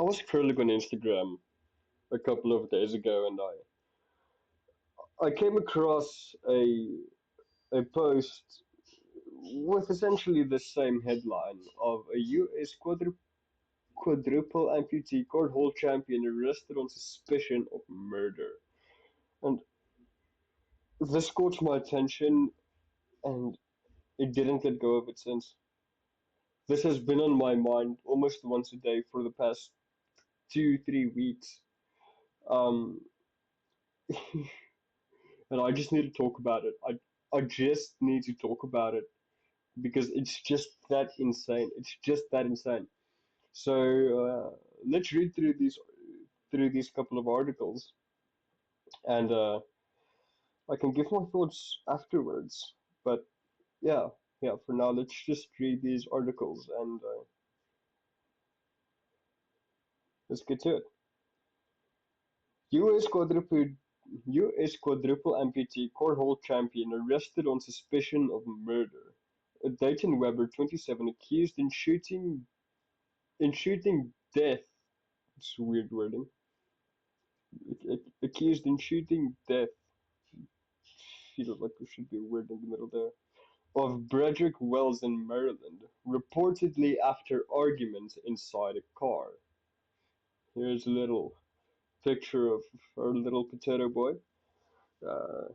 was scrolling on Instagram a couple of days ago, and I came across a post with essentially the same headline of a U.S. quadruple amputee cornhole champion arrested on suspicion of murder. And this caught my attention, and it didn't let go of it since. This has been on my mind almost once a day for the past 2, 3 weeks. Um, and I just need to talk about it. I just need to talk about it because it's just that insane. It's just that insane. So let's read through these couple of articles, and I can give my thoughts afterwards. But yeah, yeah. For now, let's just read these articles and let's get to it. U.S. quadruple amputee cornhole champion arrested on suspicion of murder. Dayton Webber, 27, accused in shooting death. It's weird wording. Accused in shooting death. Feels like there should be a word in the middle there. Of Brederick Wells in Maryland, reportedly after argument inside a car. Here's a little picture of our little potato boy. Uh,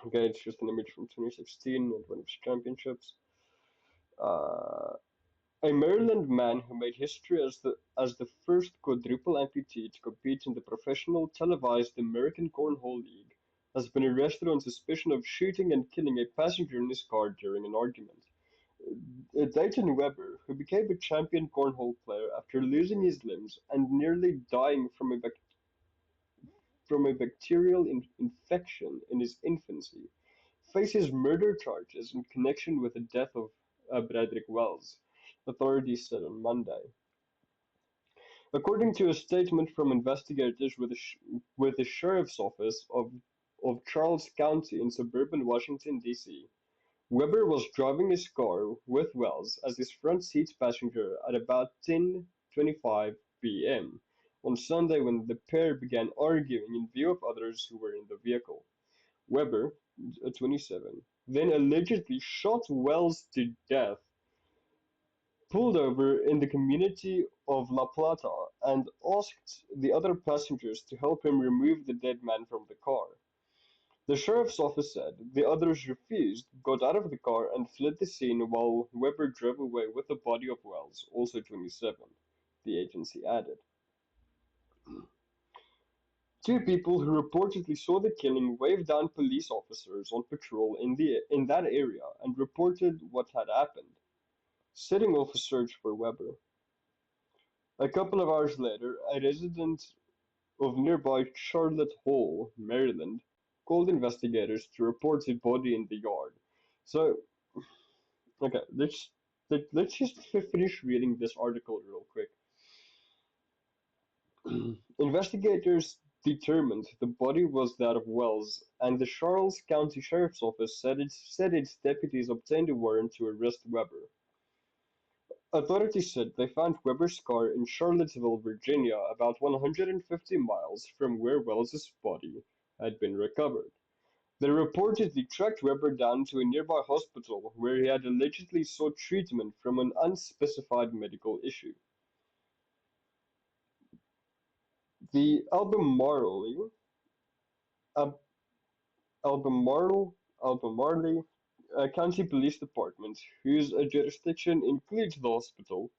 okay, it's just an image from 2016 and one of his championships. Uh, a Maryland man who made history as the first quadruple amputee to compete in the professional televised American Cornhole League has been arrested on suspicion of shooting and killing a passenger in his car during an argument. Dayton Webber, who became a champion cornhole player after losing his limbs and nearly dying from a bacterial infection in his infancy, faces murder charges in connection with the death of Bradrick Wells, authorities said on Monday. According to a statement from investigators with the sheriff's office of Charles County in suburban Washington, D.C., Webber was driving his car with Wells as his front seat passenger at about 10:25 p.m. on Sunday when the pair began arguing in view of others who were in the vehicle. Webber, 27, then allegedly shot Wells to death, pulled over in the community of La Plata, and asked the other passengers to help him remove the dead man from the car. The sheriff's office said the others refused, got out of the car, and fled the scene while Webber drove away with the body of Wells, also 27, the agency added. Two people who reportedly saw the killing waved down police officers on patrol in that area and reported what had happened, setting off a search for Webber. A couple of hours later, a resident of nearby Charlotte Hall, Maryland, called investigators to report a body in the yard. So, okay, let's just finish reading this article real quick. Investigators determined the body was that of Wells, and the Charles County Sheriff's Office said its deputies obtained a warrant to arrest Webber. Authorities said they found Webber's car in Charlottesville, Virginia, about 150 miles from where Wells's body had been recovered. They reportedly tracked Webber down to a nearby hospital where he had allegedly sought treatment from an unspecified medical issue. The Al- Albemarle County Police Department, whose jurisdiction includes the hospital,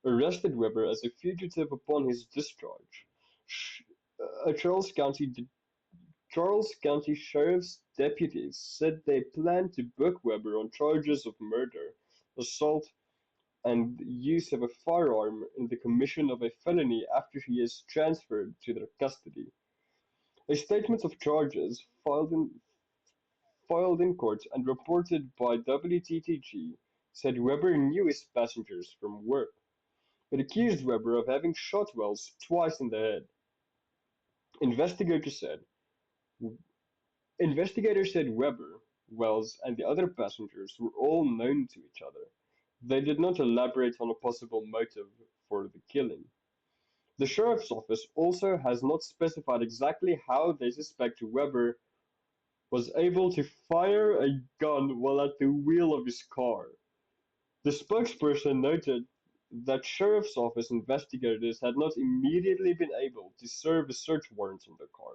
arrested Webber as a fugitive upon his discharge. Sh- Charles County Sheriff's deputies said they planned to book Webber on charges of murder, assault, and use of a firearm in the commission of a felony after he is transferred to their custody. A statement of charges filed in court and reported by WTTG said Webber knew his passengers from work. It accused Webber of having shot Wells twice in the head. Investigators said Investigators said Webber, Wells, and the other passengers were all known to each other. They did not elaborate on a possible motive for the killing. The sheriff's office also has not specified exactly how they suspect Webber was able to fire a gun while at the wheel of his car. The spokesperson noted that sheriff's office investigators had not immediately been able to serve a search warrant on the car.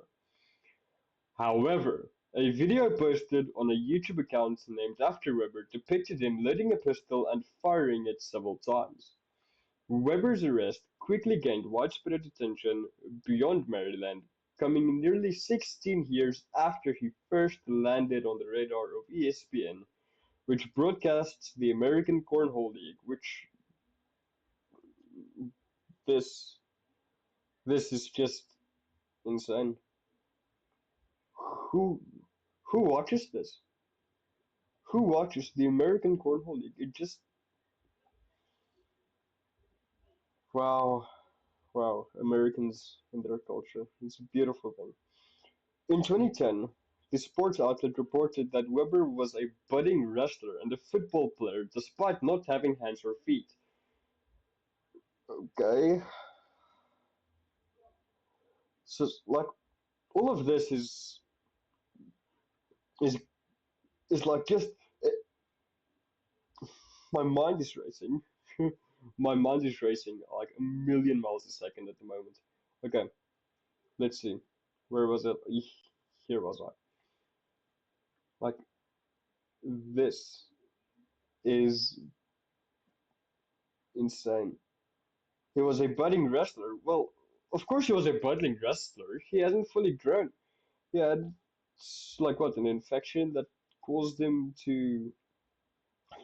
However, a video posted on a YouTube account named after Webber depicted him loading a pistol and firing it several times. Webber's arrest quickly gained widespread attention beyond Maryland, coming nearly 16 years after he first landed on the radar of ESPN, which broadcasts the American Cornhole League, which this this is just insane. Who who watches this? Who watches the American Cornhole League? It just wow, wow, Americans and their culture. It's a beautiful thing. In 2010, the sports outlet reported that Webber was a budding wrestler and a football player despite not having hands or feet. Okay, so like all of this is is like just my mind is racing. My mind is racing like a million miles a second at the moment. Okay, let's see. Where was it? Here was I. Like this is insane. He was a budding wrestler. Well, of course he was a budding wrestler. He hasn't fully grown. He had like what, an infection that caused him to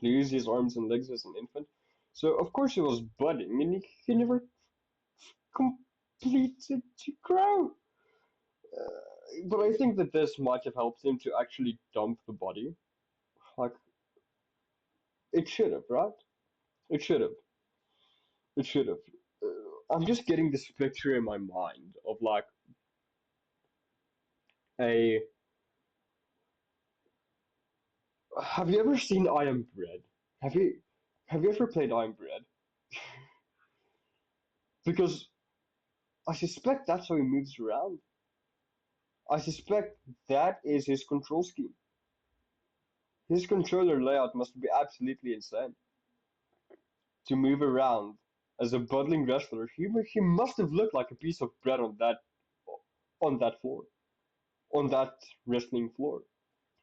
lose his arms and legs as an infant. So of course he was budding, and he never completed to grow. But I think that this might have helped him to actually dump the body. Like it should have, right? It should have. It should have. I'm just getting this picture in my mind of like a. Have you ever seen I Am Bread? Have you have you ever played I Am Bread? Because I suspect that's how he moves around. I suspect that is his control scheme. His controller layout must be absolutely insane to move around as a budding wrestler. He must have looked like a piece of bread on that floor, on that wrestling floor.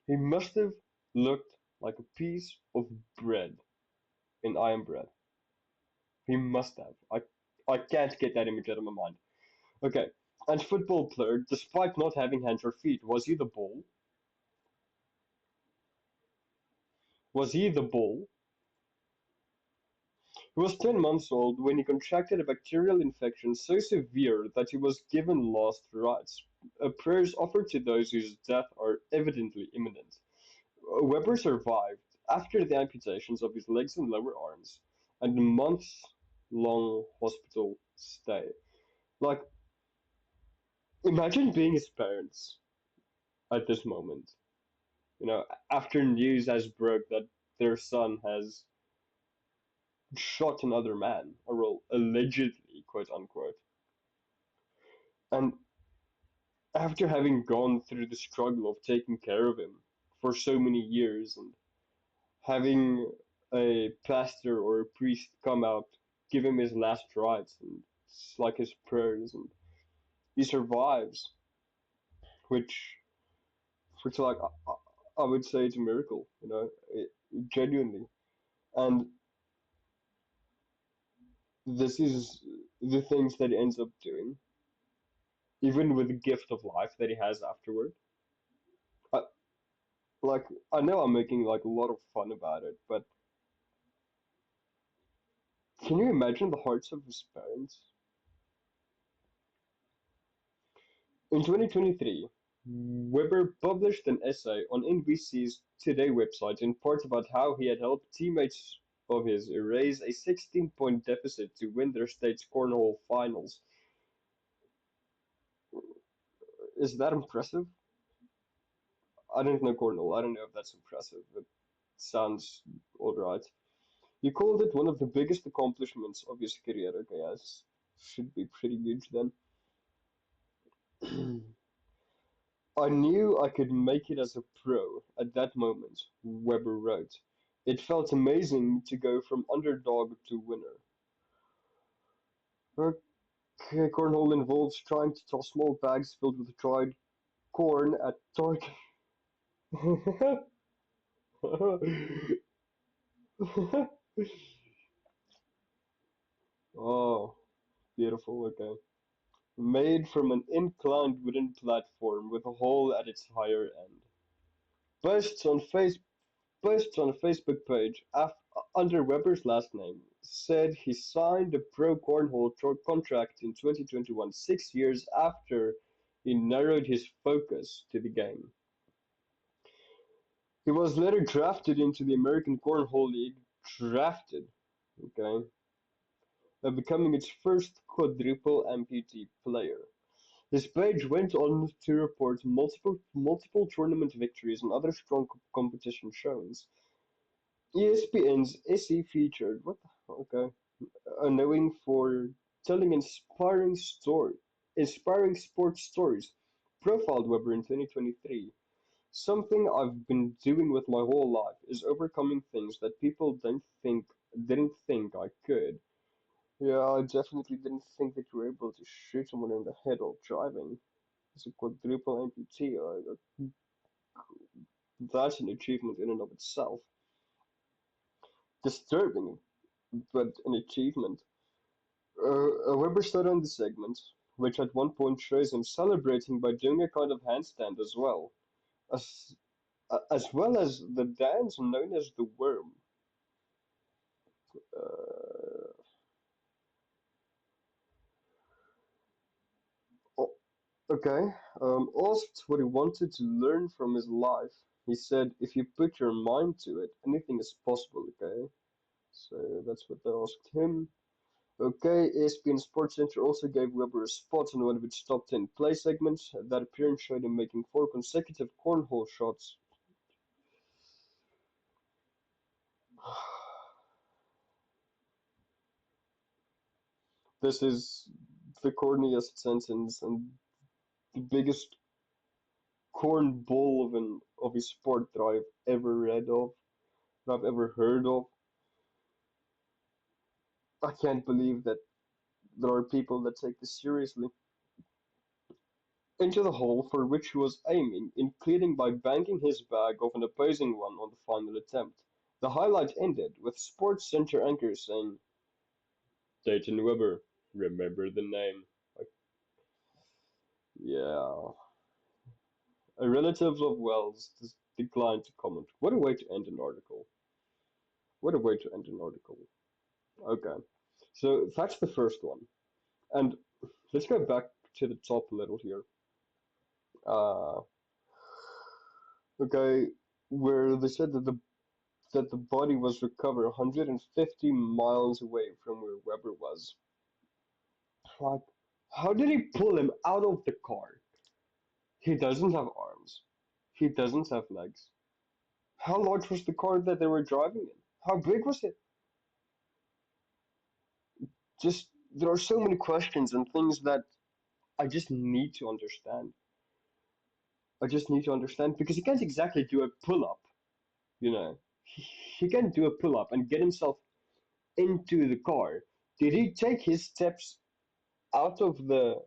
He must have looked like a piece of bread in I Am Bread. He must have. I can't get that image out of my mind. Okay. And football player, despite not having hands or feet, was he the ball? Was he the ball? He was 10 months old when he contracted a bacterial infection so severe that he was given last rites, prayers offered to those whose death are evidently imminent. Weber survived after the amputations of his legs and lower arms and a months-long hospital stay. Like, imagine being his parents at this moment. You know, after news has broke that their son has shot another man, or well, allegedly, quote unquote. And after having gone through the struggle of taking care of him for so many years and having a pastor or a priest come out, give him his last rites and it's like his prayers, and he survives, which, which like I would say it's a miracle, you know, genuinely. And this is the things that he ends up doing, even with the gift of life that he has afterward. I, like I know I'm making like a lot of fun about it, but can you imagine the hearts of his parents? In 2023, Weber published an essay on NBC's Today website in part about how he had helped teammates of his erase a 16-point deficit to win their state's cornhole finals. Is that impressive? I don't know cornhole. I don't know if that's impressive. It sounds alright. He called it one of the biggest accomplishments of his career. Okay, yes. should be pretty huge then. I knew I could make it as a pro at that moment, Webber wrote. It felt amazing to go from underdog to winner. Okay, cornhole involves trying to toss small bags filled with dried corn at target. Oh, beautiful, okay. Made from an inclined wooden platform with a hole at its higher end. Posts on face Posts on a Facebook page under Webber's last name said he signed a pro cornhole contract in 2021, 6 years after he narrowed his focus to the game. He was later drafted into the American Cornhole League, drafted, okay, becoming its first quadruple amputee player. His page went on to report multiple tournament victories and other strong competition shows. ESPN's Issy featured okay, knowing for telling inspiring sports stories, profiled Webber in 2023. Something I've been doing with my whole life is overcoming things that people didn't think I could. Yeah, I definitely didn't think that you were able to shoot someone in the head while driving. It's a quadruple amputee. That's an achievement in and of itself. Disturbing, but an achievement. Weber stood on the segment, which at one point shows him celebrating by doing a kind of handstand as well, as, as well as the dance known as the worm. Uh, o- okay, asked what he wanted to learn from his life, he said, "If you put your mind to it, anything is possible." Okay, so that's what they asked him. Okay, ESPN SportsCenter also gave Weber a spot on one of its top 10 play segments. That appearance showed him making four consecutive cornhole shots. This is the corniest sentence and the biggest cornball of a sport that I've ever read of, that I've ever heard of. I can't believe that there are people that take this seriously. Into the hole for which he was aiming, including by banging his bag off an opposing one on the final attempt. The highlight ended with Sports Center anchor saying, Dayton Webber, remember the name. Like, yeah. A relative of Wells declined to comment. What a way to end an article. What a way to end an article. Okay. So that's the first one. And let's go back to the top a little here. Uh, okay, where they said that the body was recovered 150 miles away from where Weber was. Like, how did he pull him out of the car? He doesn't have arms. He doesn't have legs. How large was the car that they were driving in? How big was it? Just there are so many questions and things that I just need to understand. I just need to understand because he can't exactly do a pull up, you know. He can't do a pull up and get himself into the car. Did he take his steps out of the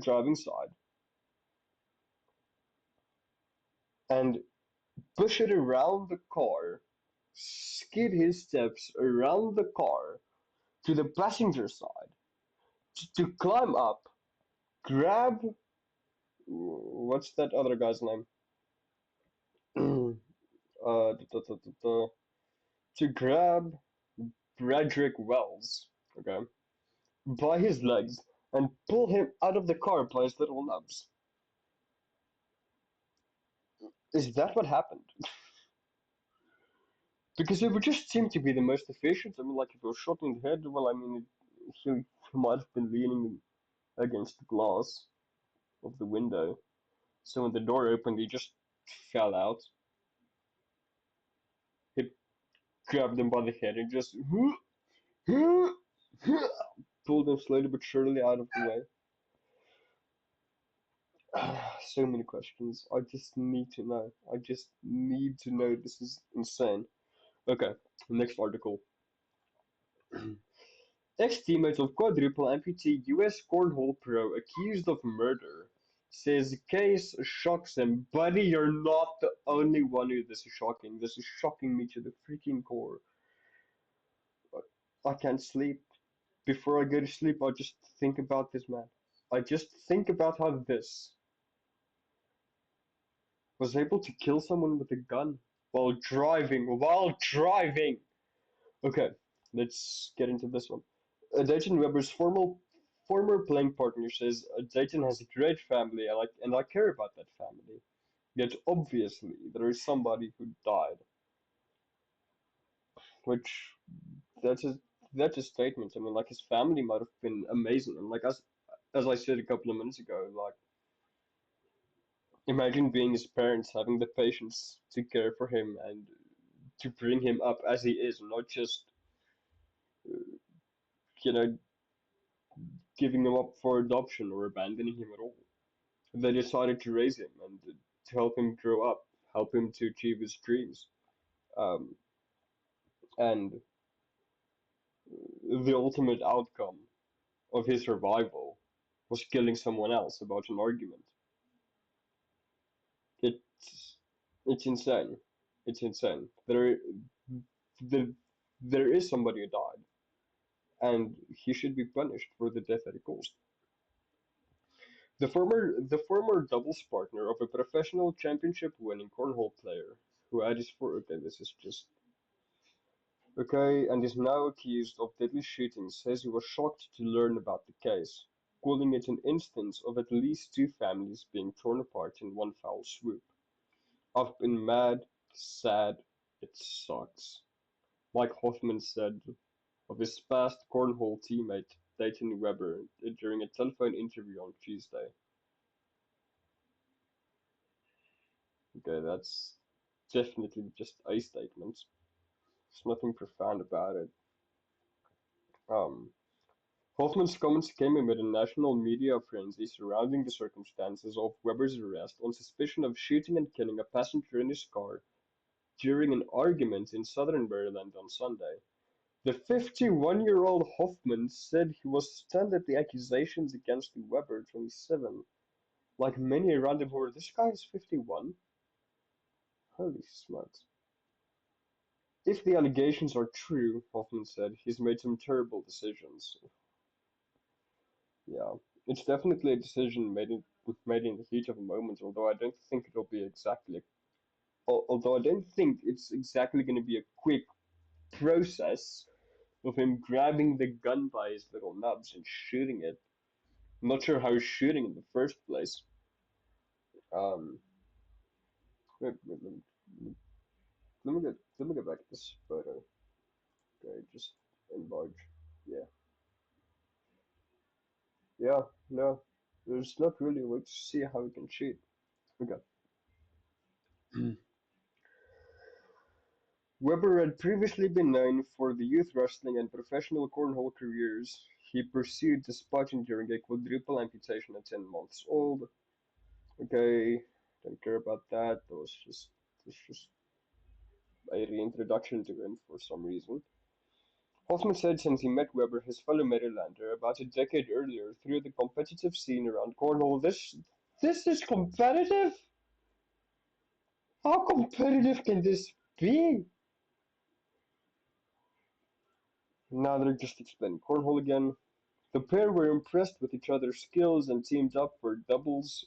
driving side and push it around the car, skid his steps around the car to the passenger side to climb up, grab what's that other guy's name? To grab Bradrick Wells, okay, by his legs and pull him out of the car by his little nubs. Is that what happened? Because it would just seem to be the most efficient. I mean, like if he was shot in the head, well, I mean, he might have been leaning against the glass of the window. So when the door opened, he just fell out. He grabbed him by the head and just, Pulled him slowly but surely out of the way. So many questions. I just need to know. I just need to know. This is insane. Okay, next article. Ex-teammate of quadruple amputee US cornhole pro accused of murder says case shocks him. Buddy, you're not the only one who this is shocking. This is shocking me to the freaking core. I can't sleep. Before I go to sleep, I just think about this man. I just think about how this was able to kill someone with a gun while driving. While driving! Okay, let's get into this one. Dayton Webber's former playing partner says Dayton has a great family and I care about that family. Yet obviously there is somebody who died, which that's a that's a statement. I mean, like his family might have been amazing, and like as I said a couple of minutes ago, like imagine being his parents, having the patience to care for him and to bring him up as he is, not just you know giving him up for adoption or abandoning him at all. They decided to raise him and to help him grow up, help him to achieve his dreams. Um, and the ultimate outcome of his survival was killing someone else about an argument. It's it's insane. It's insane. The, there is somebody who died, and he should be punished for the death that he caused. The former doubles partner of a professional championship-winning cornhole player who had his for okay, this is just okay, and is now accused of deadly shooting, says he was shocked to learn about the case, calling it an instance of at least two families being torn apart in one foul swoop. I've been mad, sad, it sucks. Mike Hoffman said of his past cornhole teammate Dayton Webber during a telephone interview on Tuesday. Okay, that's definitely just a statement. There's nothing profound about it. Um, Hoffman's comments came amid a national media frenzy surrounding the circumstances of Webber's arrest on suspicion of shooting and killing a passenger in his car during an argument in southern Maryland on Sunday. The 51-year-old Hoffman said he was stunned at the accusations against Webber, 27. Like many around him who were, this guy is 51? Holy smokes. If the allegations are true, Hoffman said, he's made some terrible decisions. Yeah, it's definitely a decision made in the heat of a moment, although I don't think it'll be exactly, although I don't think it's exactly going to be a quick process of him grabbing the gun by his little nubs and shooting it. I'm not sure how he's shooting in the first place. Um, let me get back to this photo. Okay, just enlarge. Yeah, yeah, no, there's not really a way to see how he can shoot. Okay. Webber had previously been known for the youth wrestling and professional cornhole careers he pursued despite enduring a quadruple amputation at 10 months old. Okay, don't care about that. That was just a reintroduction to him for some reason. Hoffman said since he met Webber, his fellow Marylander, about a decade earlier through the competitive scene around cornhole, this is competitive? How competitive can this be? Now they're just explaining cornhole again. The pair were impressed with each other's skills and teamed up for doubles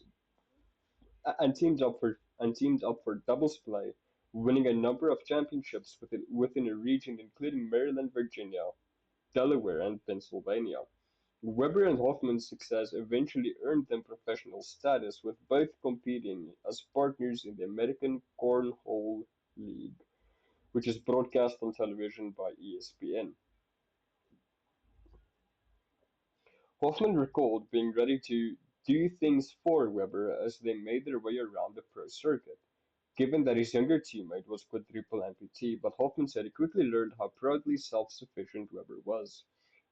play, winning a number of championships within a region including Maryland, Virginia, Delaware, and Pennsylvania. Webber and Hoffman's success eventually earned them professional status, with both competing as partners in the American Cornhole League, which is broadcast on television by ESPN. Hoffman recalled being ready to do things for Webber as they made their way around the pro circuit, given that his younger teammate was quadruple amputee, but Hoffman said he quickly learned how proudly self-sufficient Webber was.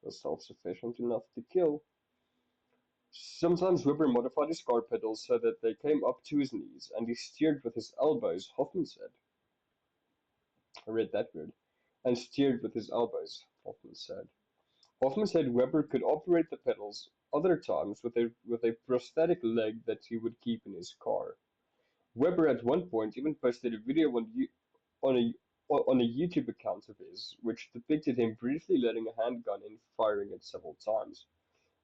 was self-sufficient enough to kill. Sometimes Weber modified his car pedals so that they came up to his knees, and he steered with his elbows, Hoffman said. I read that word. And steered with his elbows, Hoffman said. Hoffman said Weber could operate the pedals other times with a prosthetic leg that he would keep in his car. Weber at one point even posted a video on a on a YouTube account of his, which depicted him briefly letting a handgun and firing it several times.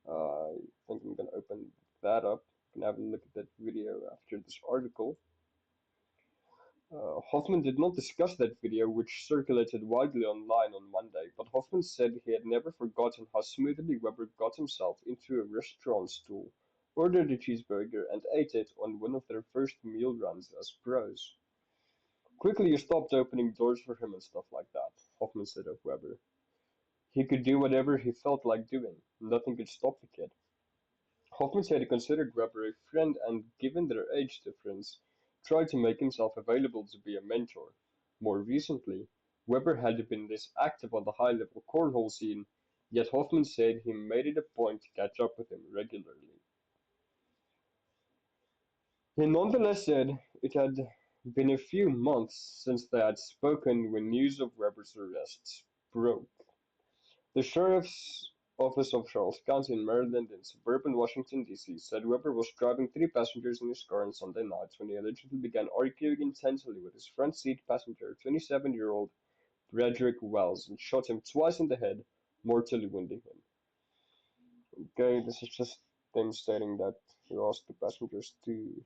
I think I'm gonna open that up. You can have a look at that video after this article. Hoffman did not discuss that video, which circulated widely online on Monday, but Hoffman said he had never forgotten how smoothly Weber got himself into a restaurant stool, ordered a cheeseburger, and ate it on one of their first meal runs as pros. Quickly, you stopped opening doors for him and stuff like that, Hoffman said of Weber. He could do whatever he felt like doing. Nothing could stop the kid. Hoffman said he considered Weber a friend and, given their age difference, tried to make himself available to be a mentor. More recently, Weber had been less active on the high-level cornhole scene, yet Hoffman said he made it a point to catch up with him regularly. He nonetheless said it had been a few months since they had spoken when news of Weber's arrests broke. The sheriff's office of Charles County in Maryland in suburban Washington, D.C. said Weber was driving three passengers in his car on Sunday night when he allegedly began arguing intensely with his front seat passenger, 27-year-old Bradrick Wells, and shot him twice in the head, mortally wounding him. Okay, this is just them stating that he asked the passengers to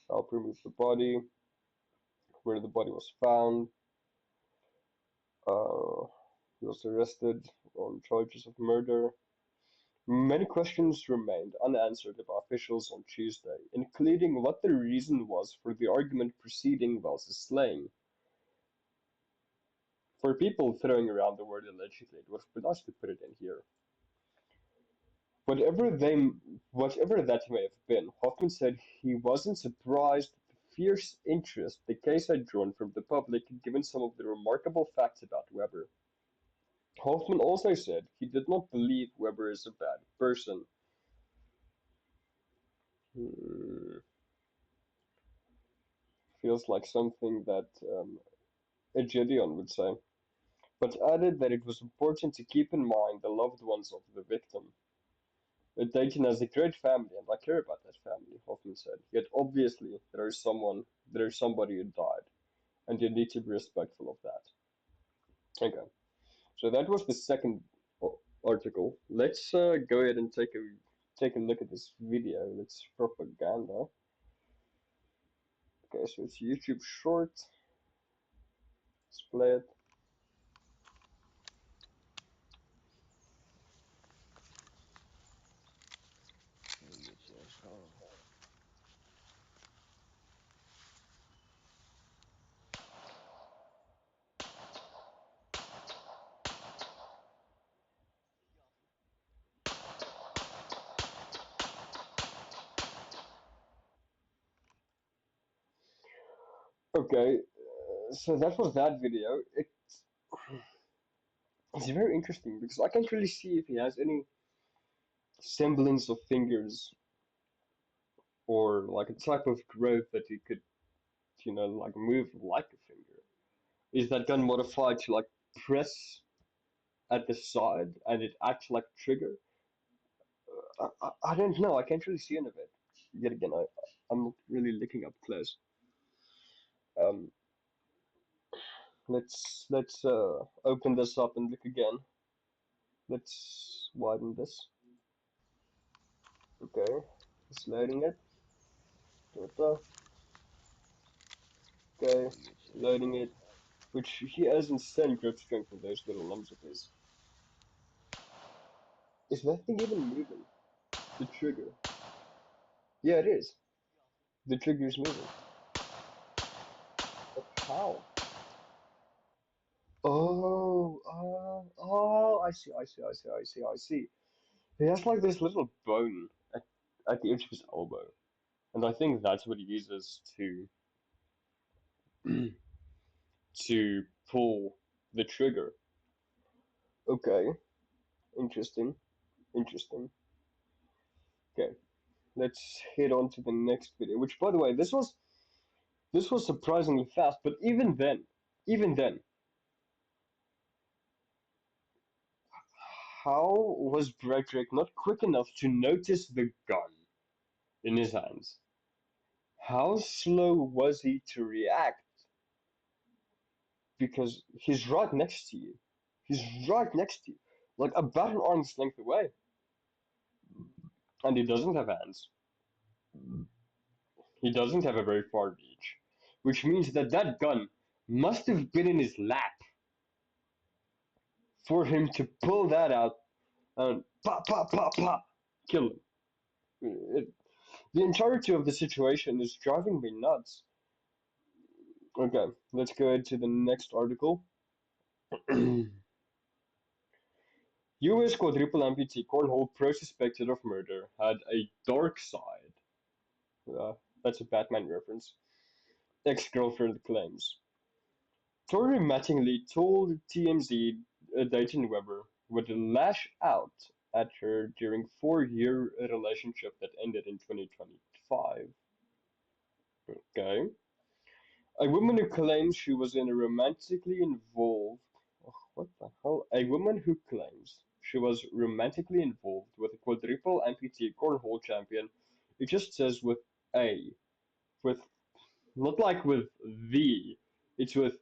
help remove the body, where the body was found. Uh, he was arrested on charges of murder. Many questions remained unanswered by officials on Tuesday, including what the reason was for the argument preceding Wells's slaying. For people throwing around the word allegedly, it would be nice to put it in here. Whatever they, whatever that may have been, Hoffman said he wasn't surprised at the fierce interest the case had drawn from the public, given some of the remarkable facts about Weber. Hoffman also said he did not believe Weber is a bad person. Hmm, feels like something that a Gideon would say, but added that it was important to keep in mind the loved ones of the victim. Dayton has a great family, and I care about that family, Hoffman said. Yet obviously there is somebody who died, and you need to be respectful of that. Okay, so that was the second article. Let's go ahead and take a look at this video. It's propaganda. Okay, so it's YouTube short. Let's play it. Okay, so that was that video. It's very interesting because I can't really see if he has any semblance of fingers or like a type of growth that he could, like move like a finger. Is that gun modified to like press at the side and it acts like a trigger? I don't know. I can't really see any of it. Yet again, I'm not really looking up close. Um, let's open this up and look again. Let's widen this. Okay, it's loading it. Da-da. Okay, loading it. Which he has insane grip strength with those little lumps of his. Is that thing even moving? The trigger. Yeah, it is. The trigger is moving. But how? Oh, I see. He has like this little bone at the edge of his elbow. And I think that's what he uses to pull the trigger. Okay. Interesting. Interesting. Okay, let's head on to the next video. Which, by the way, this was surprisingly fast. But even then, how was Bradrick not quick enough to notice the gun in his hands? How slow was he to react? Because he's right next to you. He's right next to you, like about an arm's length away, and he doesn't have hands. He doesn't have a very far reach, which means that that gun must have been in his lap for him to pull that out and pop, pop, pop, pop, kill him. The entirety of the situation is driving me nuts. Okay, let's go into the next article. US quadruple amputee cornhole pro suspected of murder had a dark side. That's a Batman reference. Ex-girlfriend claims. Tori Mattingly told TMZ Dayton Webber would lash out at her during four-year relationship that ended in 2025. Okay. A woman who claims she was in a romantically involved. Oh, what the hell? A woman who claims she was romantically involved with a quadruple amputee cornhole champion. It just says with A. With not like with the. It's with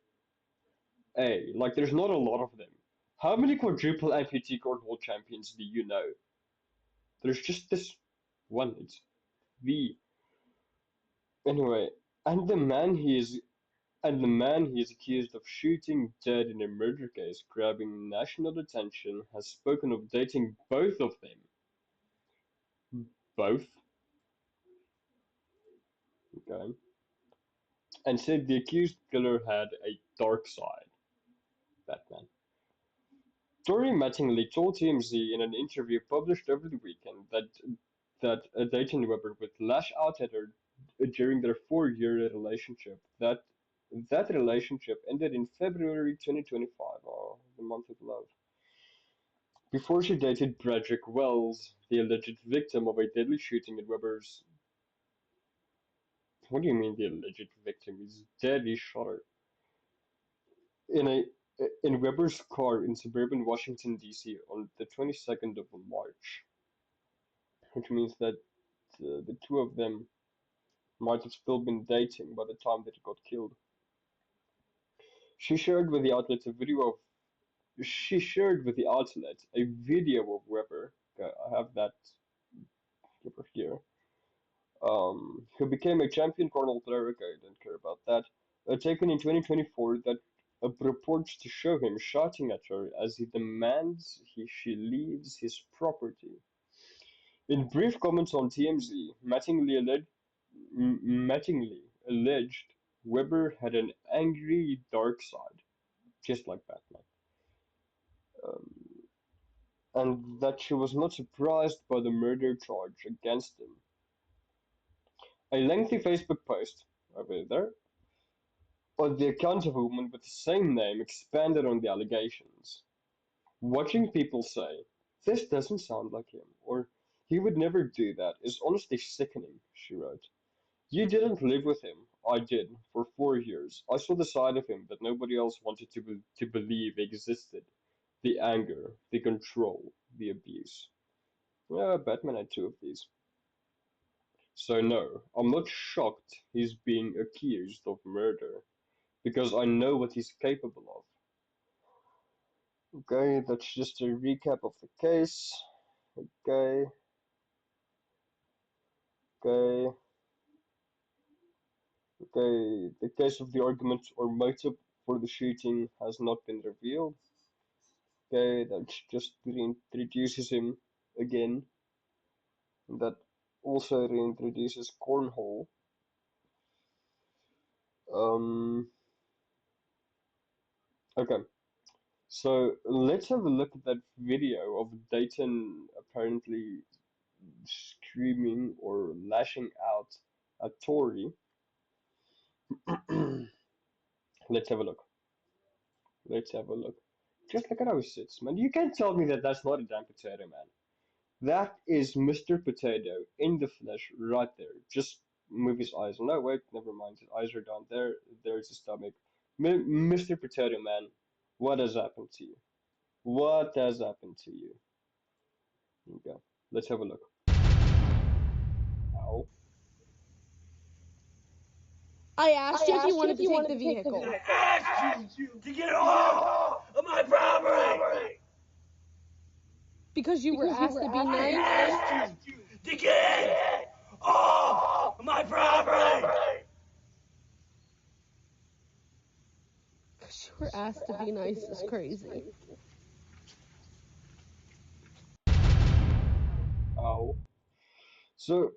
A. Like there's not a lot of them. How many quadruple amputee cornhole champions do you know? There's just this one. It's the. Anyway, and the man he is And the man he is accused of shooting dead in a murder case grabbing national attention has spoken of dating both of them. Both, okay, and said the accused killer had a dark side. Batman. Tori Mattingly told TMZ in an interview published over the weekend that a Dayton Webber would lash out at her during their four-year relationship. That relationship ended in February 2025, oh, the month of love. Before she dated Bradrick Wells, the alleged victim of a deadly shooting at Webber's. What do you mean the alleged victim? He's dead. He shot her in a in Webber's car in suburban Washington D.C. on the 22nd of March, which means that the two of them might have still been dating by the time that he got killed. She shared with the outlet a video of she shared with the outlet a video of Webber. Okay, I have that over here. Who became a champion cornhole player. Okay, I don't care about that. Taken in 2024 that purports to show him shouting at her as he demands she leaves his property. In brief comments on TMZ, Mattingly alleged Weber had an angry dark side, just like Batman, and that she was not surprised by the murder charge against him. A lengthy Facebook post over there but the account of a woman with the same name expanded on the allegations. Watching people say, "This doesn't sound like him," or "He would never do that," is honestly sickening, she wrote. You didn't live with him. I did, for 4 years. I saw the side of him that nobody else wanted to believe existed. The anger, the control, the abuse. Yeah, Batman had two of these. So no, I'm not shocked he's being accused of murder, because I know what he's capable of. Okay, that's just a recap of the case. Okay, okay, okay. The case of the argument or motive for the shooting has not been revealed. Okay, that just reintroduces him again. That also reintroduces Cornhole. Um, okay, so let's have a look at that video of Dayton apparently screaming or lashing out at Tori. Let's have a look. Let's have a look. Just look at how he sits, man. You can't tell me that that's not a damn potato, man. That is Mr. Potato in the flesh right there. Just move his eyes. No, wait, never mind. His eyes are down there. There's his stomach. Mr. Potato Man, what has happened to you? What has happened to you? Okay, let's have a look. Ow. I I asked you if you asked you wanted if to you take wanted the to take the vehicle. I vehicle. asked you to get off of my property Because you were Because you asked were to be asked to I be nice? nice. asked you to get off of my property. Because you were You asked were to be asked to be nice is nice is crazy. crazy. Ow. So,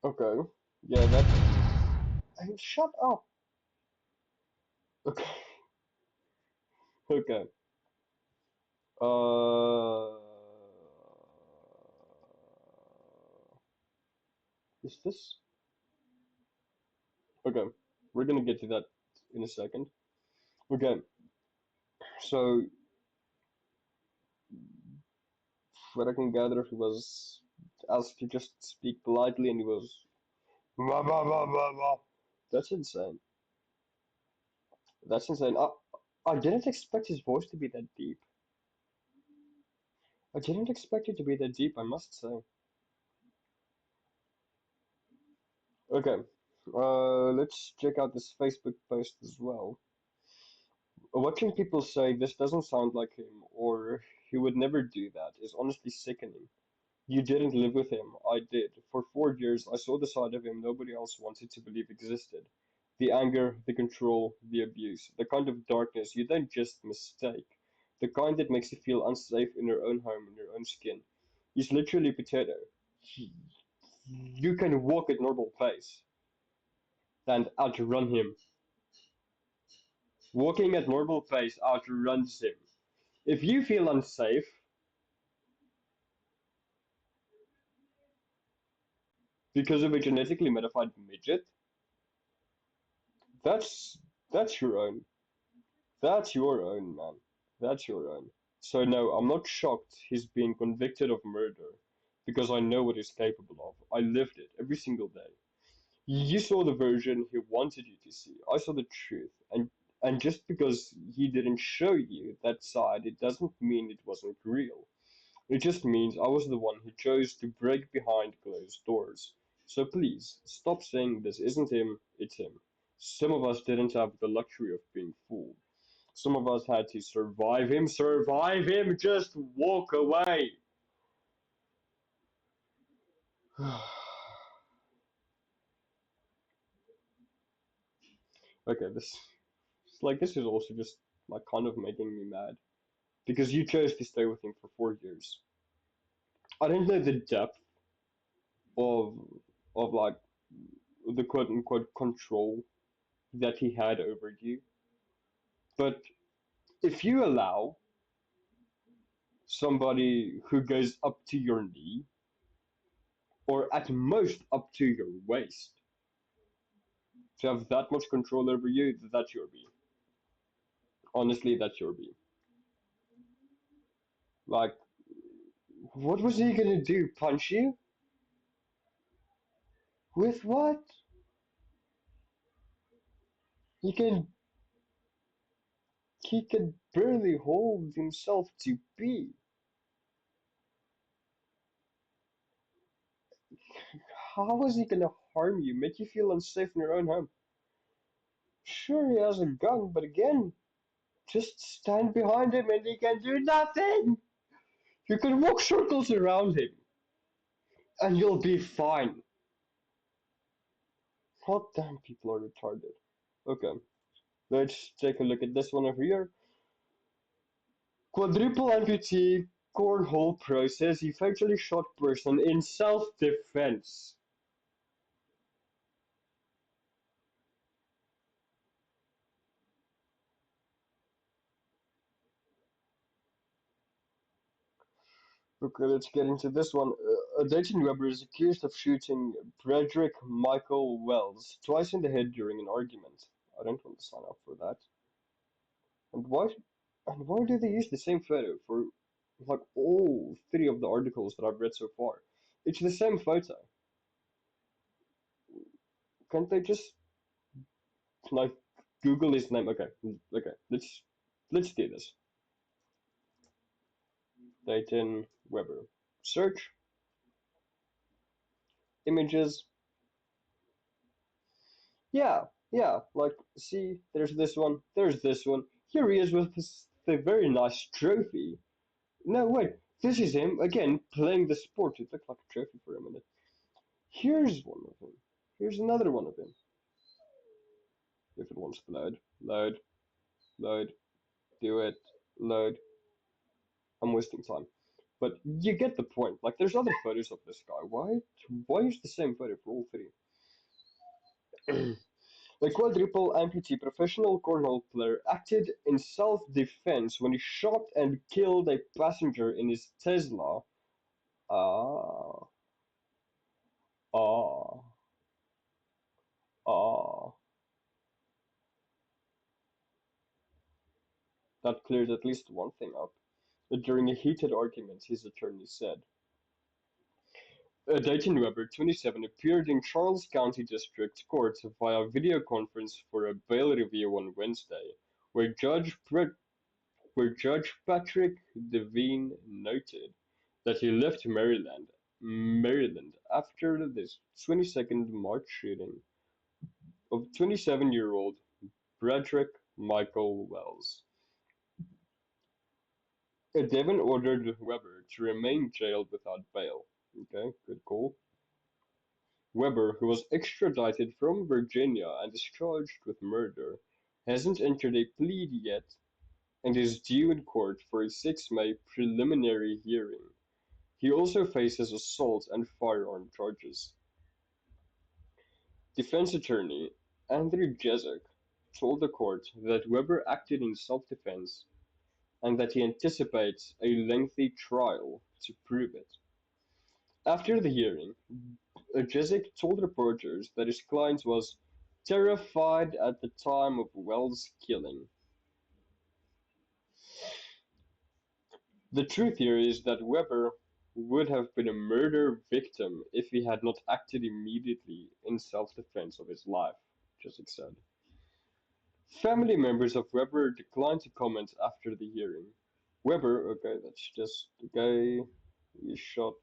okay. Yeah, that's. Hey, shut up. Okay. Okay. Uh. Is this? Okay. We're gonna get to that in a second. Okay. So, what I can gather, he was asked to just speak politely, and he was. Blah, blah, blah, blah, blah. That's insane. That's insane. I didn't expect his voice to be that deep. I didn't expect it to be that deep, I must say. Okay, let's check out this Facebook post as well. Watching people say this doesn't sound like him or he would never do that is honestly sickening. You didn't live with him. I did. For 4 years, I saw the side of him nobody else wanted to believe existed. The anger, the control, the abuse, the kind of darkness you don't just mistake. The kind that makes you feel unsafe in your own home, in your own skin. He's literally potato. You can walk at normal pace and outrun him. Walking at normal pace outruns him. If you feel unsafe because of a genetically modified midget, that's that's your own. That's your own, man. That's your own. So no, I'm not shocked he's being convicted of murder because I know what he's capable of. I lived it every single day. You saw the version he wanted you to see. I saw the truth. And just because he didn't show you that side, it doesn't mean it wasn't real. It just means I was the one who chose to break behind closed doors. So please, stop saying this isn't him, it's him. Some of us didn't have the luxury of being fooled. Some of us had to survive him, just walk away. Okay, this is also just like kind of making me mad because you chose to stay with him for 4 years. I don't know the depth of like the quote unquote control that he had over you, but if you allow somebody who goes up to your knee or at most up to your waist to have that much control over you, that's your B. Honestly, that's your B. Like, what was he gonna do? Punch you? With what? He can he can barely hold himself to pee. How is he gonna harm you? Make you feel unsafe in your own home? Sure, he has a gun, but again, just stand behind him and he can do nothing. You can walk circles around him and you'll be fine. God damn, people are retarded. Okay, let's take a look at this one over here. Quadruple amputee cornhole process eventually shot person in self-defense. Okay, let's get into this one. Dayton Webber is accused of shooting Frederick Michael Wells twice in the head during an argument. I don't want to sign up for that. And why do they use the same photo for like all three of the articles that I've read so far? It's the same photo. Can't they just like Google his name? Okay, okay, let's do this. Dayton Webber. Search images. Yeah, yeah. Like, see, there's this one. There's this one. Here he is with the very nice trophy. No, wait. This is him again playing the sport. It looked like a trophy for a minute. Here's one of him. Here's another one of him. If it wants to load, load, load, do it, load. I'm wasting time. But you get the point. Like, there's other photos of this guy. Why use the same photo for all three? The quadruple amputee professional cornhole player acted in self-defense when he shot and killed a passenger in his Tesla. Ah, ah, ah. That cleared at least one thing up. During a heated argument, his attorney said. Dayton Webber, 27, appeared in Charles County District Court via video conference for a bail review on Wednesday, where Judge Patrick Devine noted that he left Maryland after the 22nd March shooting of 27-year-old Bradrick Michael Wells. Devon ordered Webber to remain jailed without bail. Okay, good call. Webber, who was extradited from Virginia and is charged with murder, hasn't entered a plea yet and is due in court for a 6 May preliminary hearing. He also faces assault and firearm charges. Defense attorney Andrew Jezik told the court that Webber acted in self-defense and that he anticipates a lengthy trial to prove it. After the hearing, Jezik told reporters that his client was terrified at the time of Wells' killing. The truth here is that Webber would have been a murder victim if he had not acted immediately in self-defense of his life, Jezik said. Family members of Webber declined to comment after the hearing. Webber, okay, that's just the guy. He shot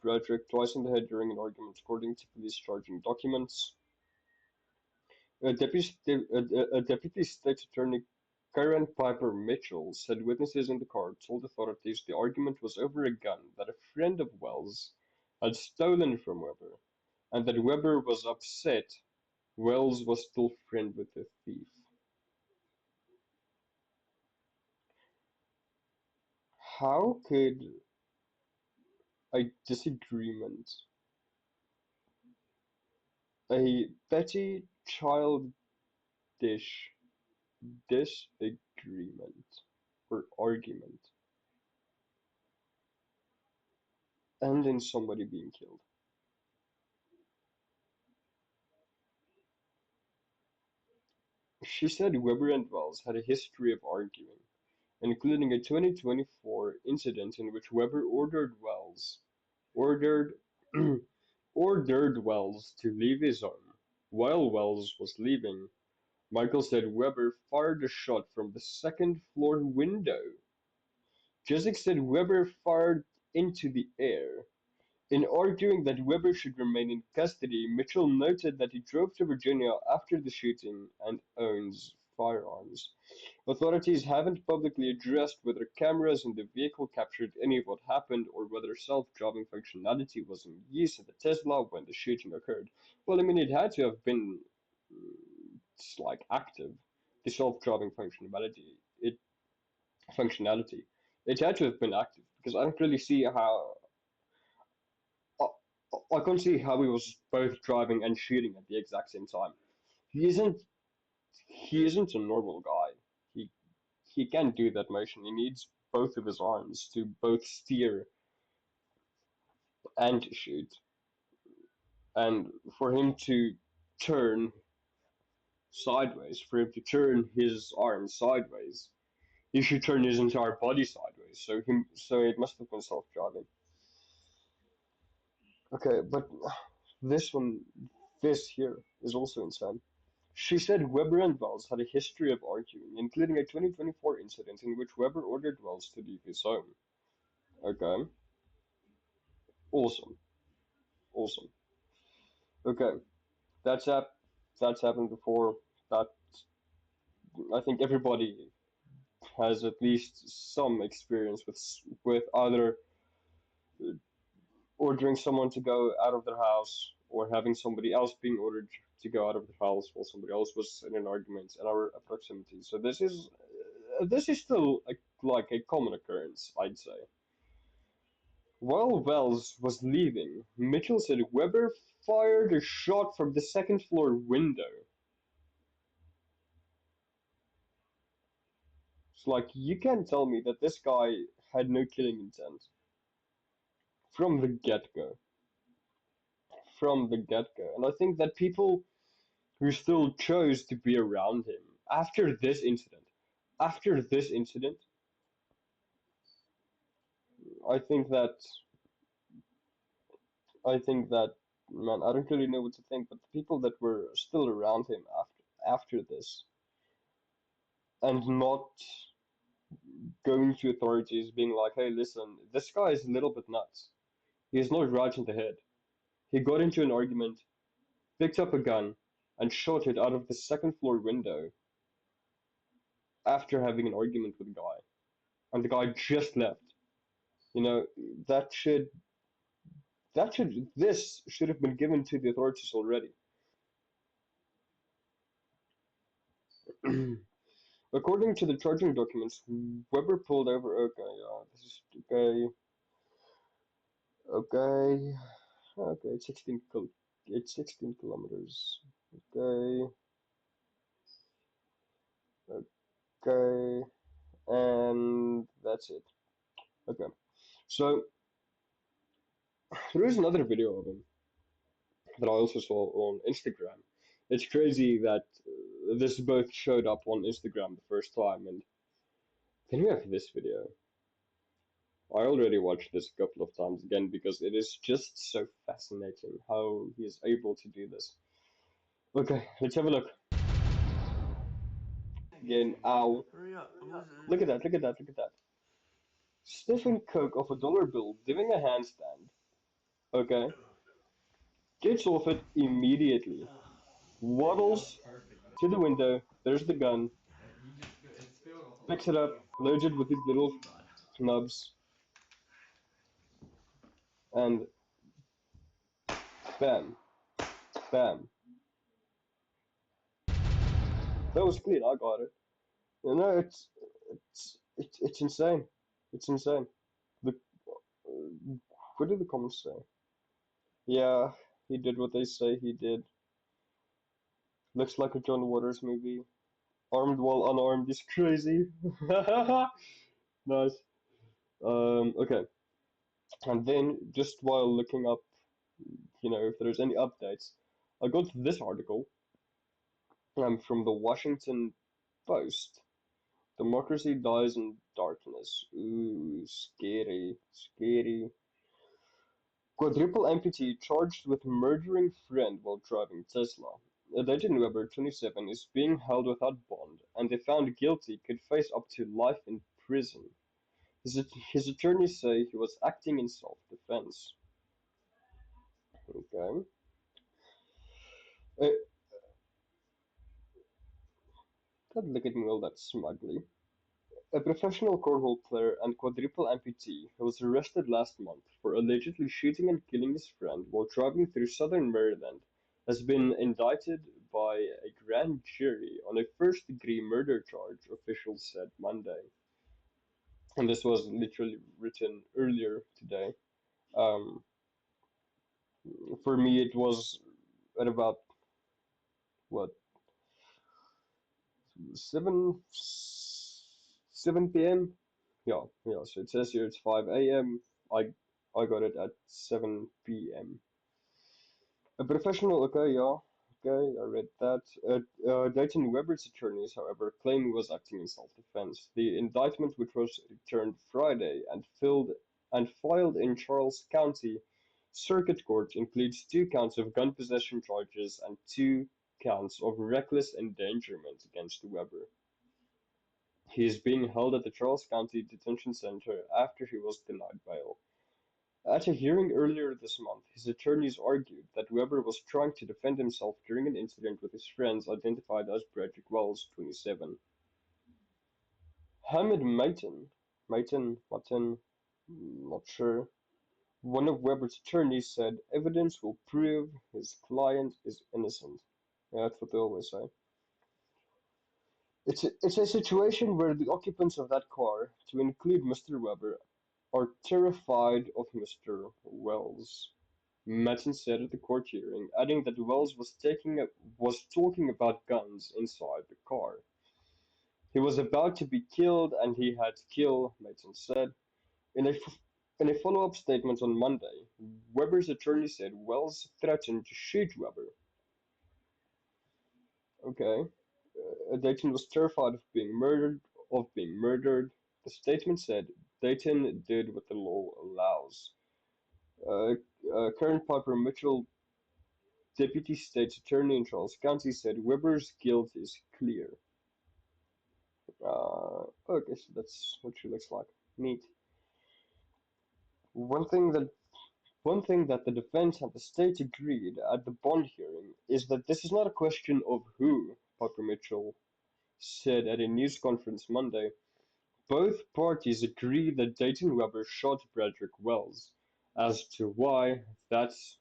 Frederick twice in the head during an argument, according to police charging documents. Deputy State Attorney Karen Piper Mitchell said witnesses in the car told authorities the argument was over a gun that a friend of Wells had stolen from Webber, and that Webber was upset Wells was still friend with the thief. How could a disagreement, a petty childish disagreement or argument, end in somebody being killed? She said Weber and Wells had a history of arguing, including a 2024 incident in which Weber ordered ordered Wells to leave his home. While Wells was leaving, Michael said Weber fired a shot from the second floor window. Jessic said Weber fired into the air. In arguing that Weber should remain in custody, Mitchell noted that he drove to Virginia after the shooting and owns firearms. Authorities haven't publicly addressed whether cameras in the vehicle captured any of what happened or whether self-driving functionality was in use in the Tesla when the shooting occurred. Well, I mean, it had to have been like active. The self-driving functionality. It had to have been active because I don't really see how I, I can't see how he was both driving and shooting at the exact same time. He isn't he isn't a normal guy. He he can't do that motion. He needs both of his arms to both steer and to shoot. And for him to turn sideways, for him to turn his arm sideways, he should turn his entire body sideways. So it must have been self-driving. Okay, but this one, this here is also insane. She said Webber and Wells had a history of arguing, including a 2024 incident in which Webber ordered Wells to leave his home. Okay, awesome, awesome. Okay, that's hap- that's happened before. That I think everybody has at least some experience with either ordering someone to go out of their house or having somebody else being ordered to go out of the house while somebody else was in an argument in our proximity. So this is still like a common occurrence, I'd say. While Wells was leaving, Mitchell said Weber fired a shot from the second floor window. It's like you can't tell me that this guy had no killing intent from the get-go. From the get-go. And I think that people who still chose to be around him after this incident, I think that I think that man, I don't really know what to think, but the people that were still around him after this and not going to authorities being like, hey, listen, this guy is a little bit nuts. He's not right in the head. He got into an argument, picked up a gun, and shot it out of the second floor window after having an argument with a guy. And the guy just left. You know, that should this should have been given to the authorities already. According to the charging documents, Weber pulled over. Okay, this is okay. Okay, okay. It's 16 kilometers. Okay, okay, and that's it. Okay, so there is another video of him that I also saw on Instagram. It's crazy that this both showed up on Instagram the first time, and then we have this video. I already watched this a couple of times again because it is just so fascinating how he is able to do this. Okay, let's have a look. Again, ow. Hurry up, I'm losing. Look at that, look at that, look at that. Sniffing coke off a dollar bill, doing a handstand. Okay, gets off it immediately. Waddles to the window, there's the gun, picks it up, loads it with these little nubs, and bam, bam. That was clean, I got it. You know, it's insane. It's insane. The what did the comments say? Yeah, he did what they say he did. Looks like a John Waters movie. Armed while unarmed is crazy. Nice. Okay. And then just while looking up, if there's any updates, I got this article from the Washington Post. Democracy dies in darkness. Ooh, scary, scary. Quadruple amputee charged with murdering friend while driving Tesla. Dayton Webber, 27, is being held without bond, and if found guilty, could face up to life in prison. His attorneys say he was acting in self-defense. Okay. Uh, God, look at me all that smugly. A professional cornhole player and quadruple amputee who was arrested last month for allegedly shooting and killing his friend while driving through southern Maryland has been indicted by a grand jury on a first-degree murder charge, officials said Monday. And this was literally written earlier today. Um, for me, it was at about what 7 p.m. Yeah, yeah. So it says here it's 5 a.m. I got it at 7 p.m. A professional, okay, yeah. Okay, I read that. Dayton Webber's attorneys, however, claim he was acting in self-defense. The indictment, which was returned Friday and filed in Charles County Circuit Court, includes 2 counts of gun possession charges and 2 counts of reckless endangerment against Webber. He is being held at the Charles County Detention Center after he was denied bail. At a hearing earlier this month, his attorneys argued that Weber was trying to defend himself during an incident with his friends identified as Bradrick Wells, 27. Hamid Maiten, not sure, one of Weber's attorneys said evidence will prove his client is innocent. Yeah, that's what they always say. It's a situation where the occupants of that car, to include Mr. Weber, are terrified of Mr. Wells. Madsen said at the court hearing, adding that Wells was talking about guns inside the car. He was about to be killed and he had to kill, Madsen said. In a, in a follow-up statement on Monday, Weber's attorney said Wells threatened to shoot Weber. Okay. Dayton was terrified of being murdered. The statement said Dayton did what the law allows. Uh, Karen Piper Mitchell, Deputy State's Attorney in Charles County, said Weber's guilt is clear. Okay, so that's what she looks like. Neat. One thing that one thing that the defense and the state agreed at the bond hearing is that this is not a question of who, Piper Mitchell said at a news conference Monday. Both parties agree that Dayton Webber shot Bradrick Wells. As to why, that's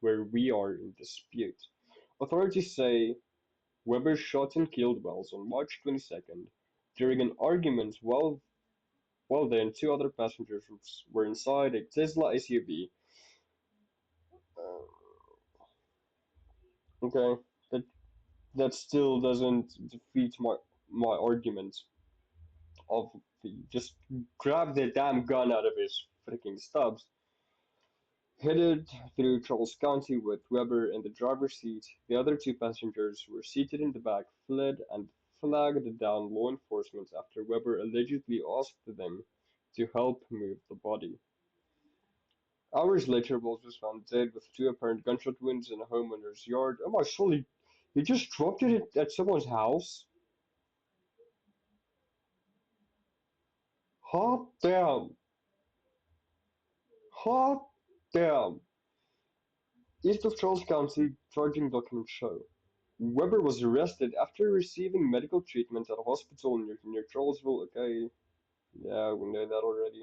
where we are in dispute. Authorities say Webber shot and killed Wells on March 22nd during an argument while they and 2 other passengers were inside a Tesla SUV. Uh, okay, that that still doesn't defeat my argument of just grab the damn gun out of his freaking stubs. Headed through Charles County with Weber in the driver's seat, the other 2 passengers who were seated in the back fled and flagged down law enforcement after Weber allegedly asked them to help move the body. Hours later, Wells was found dead with 2 apparent gunshot wounds in a homeowner's yard. Oh my soul, he just dropped it at someone's house? Hot damn! Hot damn! East of Charles County, charging documents show. Weber was arrested after receiving medical treatment at a hospital near Charlesville. Okay, yeah, we know that already.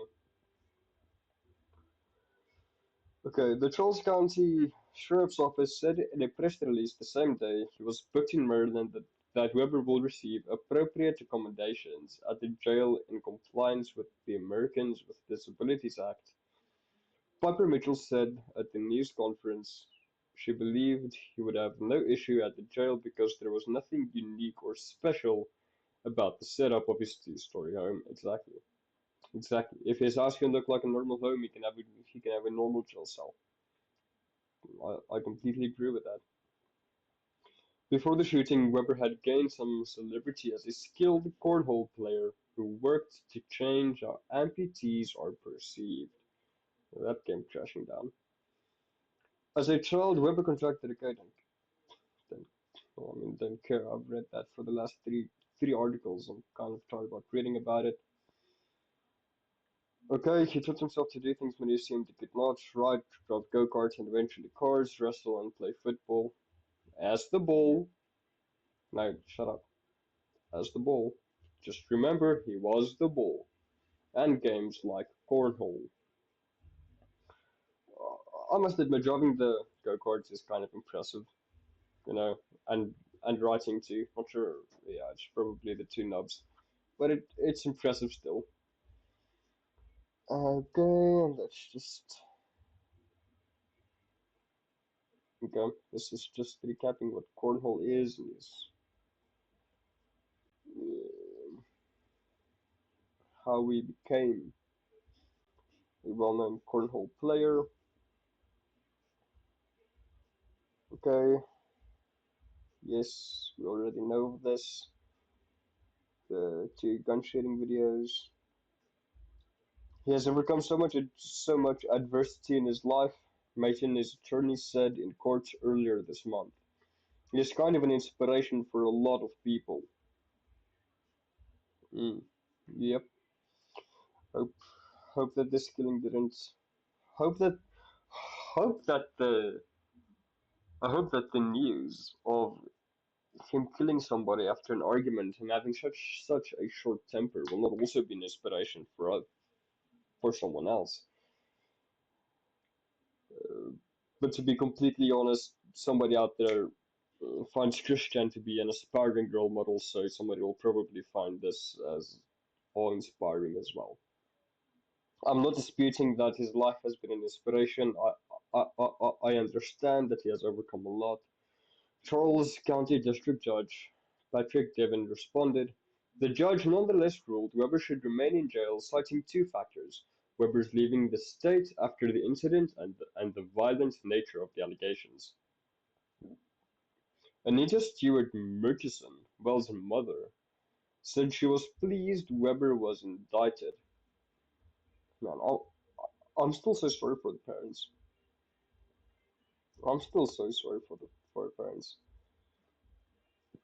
Okay, the Charles County Sheriff's Office said in a press release the same day he was booked in Maryland that Weber will receive appropriate accommodations at the jail in compliance with the Americans with Disabilities Act. Piper Mitchell said at the news conference she believed he would have no issue at the jail because there was nothing unique or special about the setup of his two-story home. Exactly. Exactly. If his house can look like a normal home, he can have a normal jail cell. I completely agree with that. Before the shooting, Weber had gained some celebrity as a skilled cornhole player who worked to change how amputees are perceived. That came crashing down. As a child, Weber contracted a don't, well, I mean, don't care. I've read that for the last three articles. I'm kind of tired about reading about it. Okay, he taught himself to do things many assumed he could not: ride, drive go-karts and eventually cars, wrestle and play football. As the bull, no, shut up. As the bull. Just remember, he was the bull. And games like cornhole. I must admit, driving the go-karts is kind of impressive, you know, and writing too. Not sure, yeah, it's probably the 2 nubs, but it's impressive still. Okay, let's just okay. This is just recapping what cornhole is how we became a well-known cornhole player. Okay, Yes, we already know this. The two gun shooting videos. He has overcome so much adversity in his life, Mayton, his attorney said in court earlier this month. He is kind of an inspiration for a lot of people. Mm. Yep. Hope hope that this killing didn't. Hope that hope that the I hope that the news of him killing somebody after an argument and having such a short temper will not also be an inspiration for someone else. But to be completely honest, somebody out there finds Christian to be an aspiring role model, so somebody will probably find this as awe-inspiring as well. I'm not disputing that his life has been an inspiration. I understand that he has overcome a lot. Charles County District Judge Patrick Devon responded, the judge nonetheless ruled Webber should remain in jail, citing two factors: Webber's leaving the state after the incident and the violent nature of the allegations. Anita Stewart Murchison, Wells' mother, said she was pleased Webber was indicted. Man, I'm still so sorry for the parents. I'm still so sorry for the parents.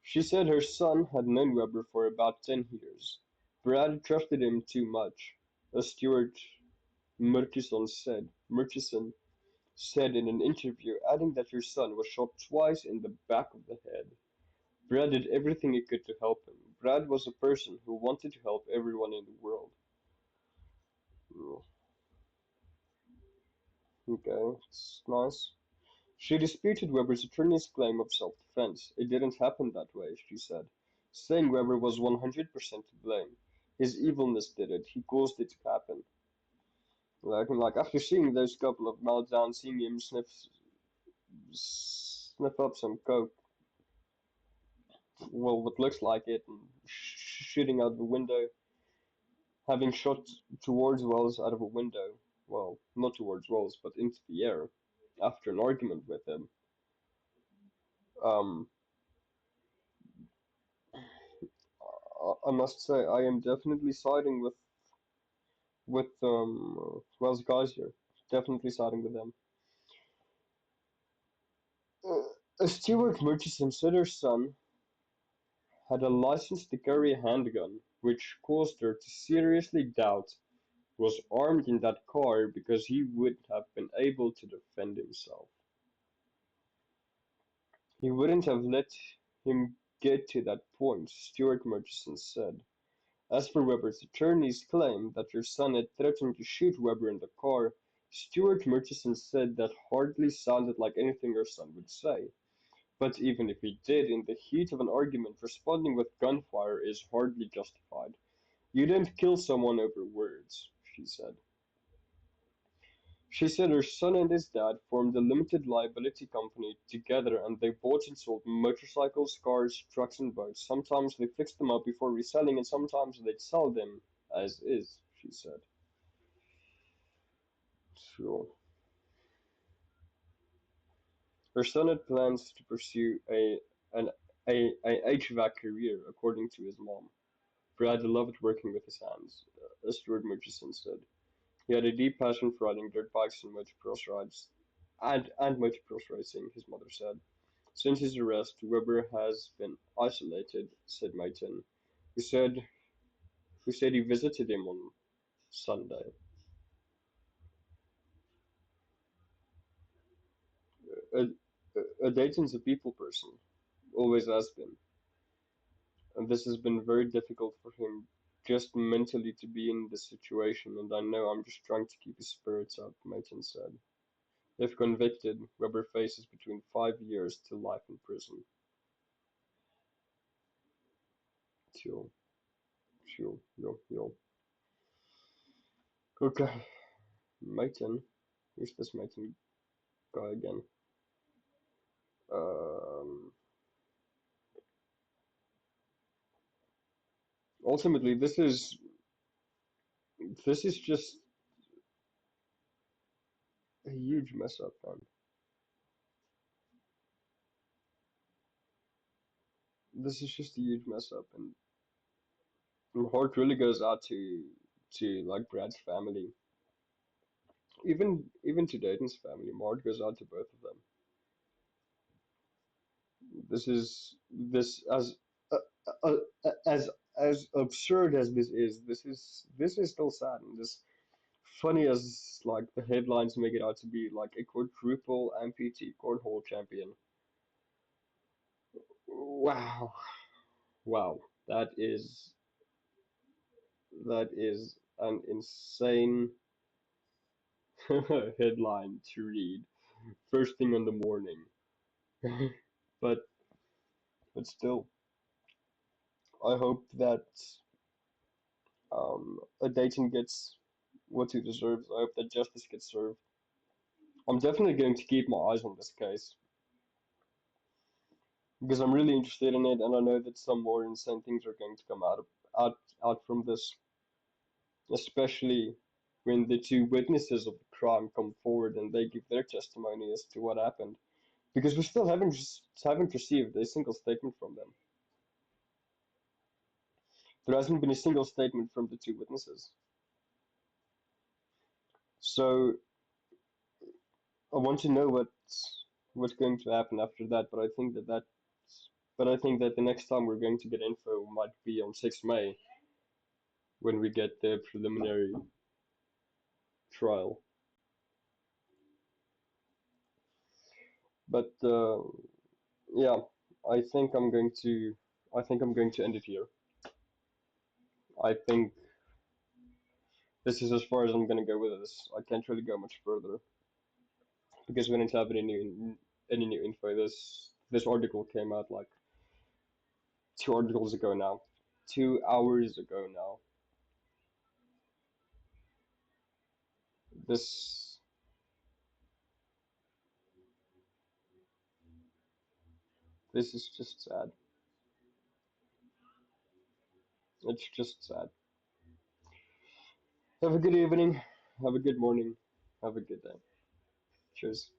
She said her son had known Webber for about 10 years. Brad trusted him too much, a Stewart Murchison said in an interview, adding that her son was shot twice in the back of the head. Brad did everything he could to help him. Brad was a person who wanted to help everyone in the world. Oh, okay, it's nice. She disputed Weber's attorney's claim of self-defense. It didn't happen that way, she said, saying Weber was 100% to blame. His evilness did it. He caused it to happen. Like after seeing those couple of meltdowns, seeing him sniff up some coke, well, what looks like it, and shooting out the window, having shot towards Wells out of a window, well, not towards Wells, but into the air, after an argument with him. Um, I must say, I am definitely siding with Wells guys here. Definitely siding with them. Stewart Murchison said her son had a license to carry a handgun, which caused her to seriously doubt he was armed in that car because he would have been able to defend himself. He wouldn't have let him get to that point, Stewart Murchison said. As for Webber's attorney's claim that her son had threatened to shoot Webber in the car, Stewart Murchison said that hardly sounded like anything her son would say. But even if he did, in the heat of an argument, responding with gunfire is hardly justified. You don't kill someone over words, she said. She said her son and his dad formed a limited liability company together and they bought and sold motorcycles, cars, trucks and boats. Sometimes they fixed them up before reselling and sometimes they'd sell them as is, she said. Sure. Her son had plans to pursue an a HVAC career, according to his mom. Brad loved working with his hands, Stuart Murchison said. He had a deep passion for riding dirt bikes and motocross rides, and motocross racing, his mother said. Since his arrest, Webber has been isolated, said Mayton, who said who said he visited him on Sunday. Uh, Dayton's a people person, always has been, and this has been very difficult for him just mentally to be in this situation, and I know I'm just trying to keep his spirits up, Mayton said. If convicted, Webber faces between 5 years to life in prison. Chill, chill, yo, yo. Okay, Mayton. Here's this Mayton guy again. Um, Ultimately, this is just a huge mess up, man. this is just a huge mess up, and my heart really goes out to like Brad's family, even to Dayton's family. My heart goes out to both of them. This uh, uh, as as absurd as this is. This is still sad, and this funny as like the headlines make it out to be, like a quadruple amputee cornhole champion. Wow, wow, that is an insane headline to read first thing in the morning. But still, I hope that Dayton gets what he deserves. I hope that justice gets served. I'm definitely going to keep my eyes on this case because I'm really interested in it, and I know that some more insane things are going to come out from this, especially when the two witnesses of the crime come forward and they give their testimony as to what happened. Because we still haven't received a single statement from them. There hasn't been a single statement from the two witnesses. So I want to know what's going to happen after that. But I think that the next time we're going to get info might be on 6th May when we get the preliminary trial. But yeah, I think I'm going to I think I'm going to end it here. I think this is as far as I'm going to go with this. I can't really go much further because we don't have any new info. This article came out like 2 articles ago now, 2 hours ago now. This this is just sad. It's just sad. Have a good evening. Have a good morning. Have a good day. Cheers.